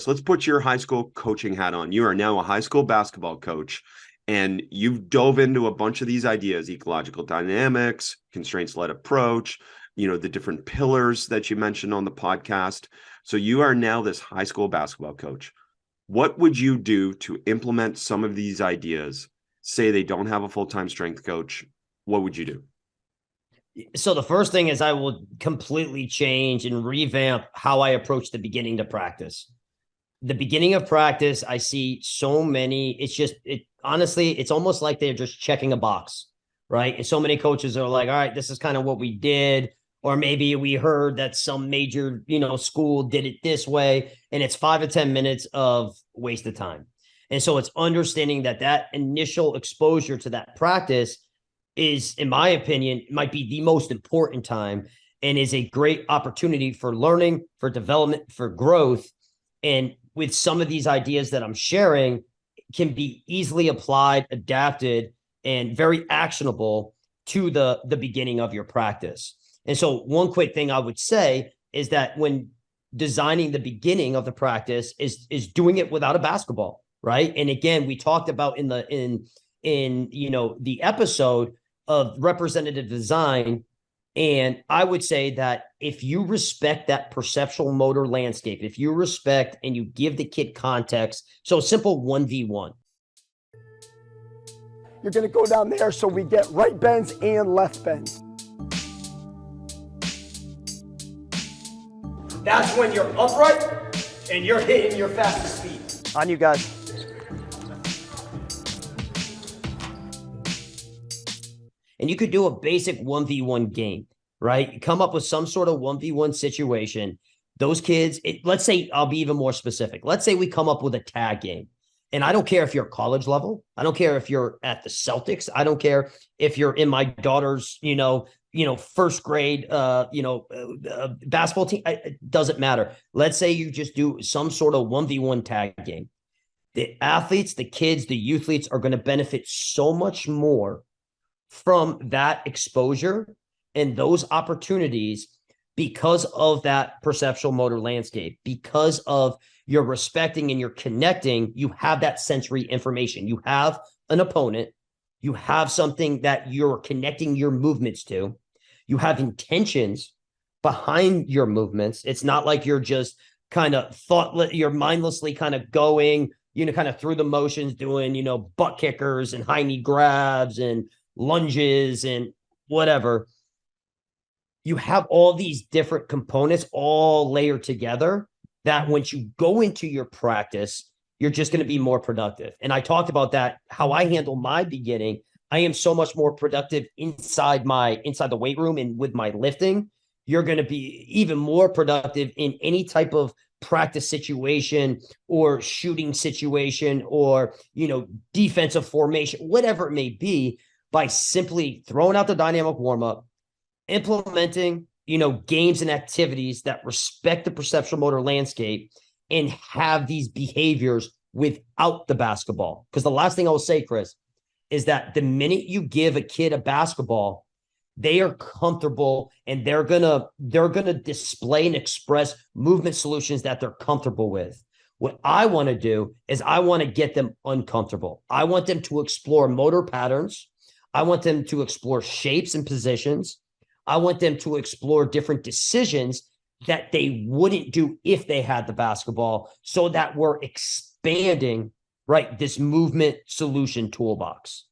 Let's put your high school coaching hat on. You are now a high school basketball coach, and you've dove into a bunch of these ideas: ecological dynamics, constraints-led approach, the different pillars that you mentioned on the podcast. So you are now this high school basketball coach. What would you do to implement some of these ideas? Say they don't have a full-time strength coach. What would you do? So the first thing is I will completely change and revamp how I approach the beginning to practice. The beginning of practice, I see so many, honestly, it's almost like they're just checking a box, right? And so many coaches are like, all right, this is kind of what we did. Or maybe we heard that some major, school did it this way, and it's 5 to 10 minutes of wasted time. And so it's understanding that initial exposure to that practice is, in my opinion, might be the most important time and is a great opportunity for learning, for development, for growth. And with some of these ideas that I'm sharing can be easily applied, adapted, and very actionable to the beginning of your practice. And so one quick thing I would say is that when designing the beginning of the practice is doing it without a basketball, right? And again, we talked about in the episode of representative design. And I would say that if you respect that perceptual motor landscape, if you respect and you give the kid context, so simple 1v1. You're going to go down there so we get right bends and left bends. That's when you're upright and you're hitting your fastest speed. On you guys. And you could do a basic 1v1 game, right? Come up with some sort of 1v1 situation. Those kids, let's say, I'll be even more specific. Let's say we come up with a tag game. And I don't care if you're college level. I don't care if you're at the Celtics. I don't care if you're in my daughter's, first grade, basketball team. It doesn't matter. Let's say you just do some sort of 1v1 tag game. The athletes, the kids, the youthletes are going to benefit so much more from that exposure and those opportunities because of that perceptual motor landscape, because of your respecting and you're connecting. You have that sensory information. You have an opponent. You have something that you're connecting your movements to. You have intentions behind your movements. It's not like you're just kind of you're mindlessly kind of going, kind of through the motions, doing, butt kickers and high knee grabs and lunges and whatever. You have all these different components all layered together that once you go into your practice, you're just going to be more productive. And I talked about that, how I handle my beginning. I am so much more productive inside the weight room and with my lifting. You're going to be even more productive in any type of practice situation or shooting situation or, defensive formation, whatever it may be, by simply throwing out the dynamic warm-up, implementing, games and activities that respect the perceptual motor landscape and have these behaviors without the basketball. Because the last thing I will say, Chris, is that the minute you give a kid a basketball, they are comfortable and they're gonna display and express movement solutions that they're comfortable with. What I want to do is I want to get them uncomfortable. I want them to explore motor patterns. I want them to explore shapes and positions. I want them to explore different decisions that they wouldn't do if they had the basketball, so that we're expanding, right, this movement solution toolbox.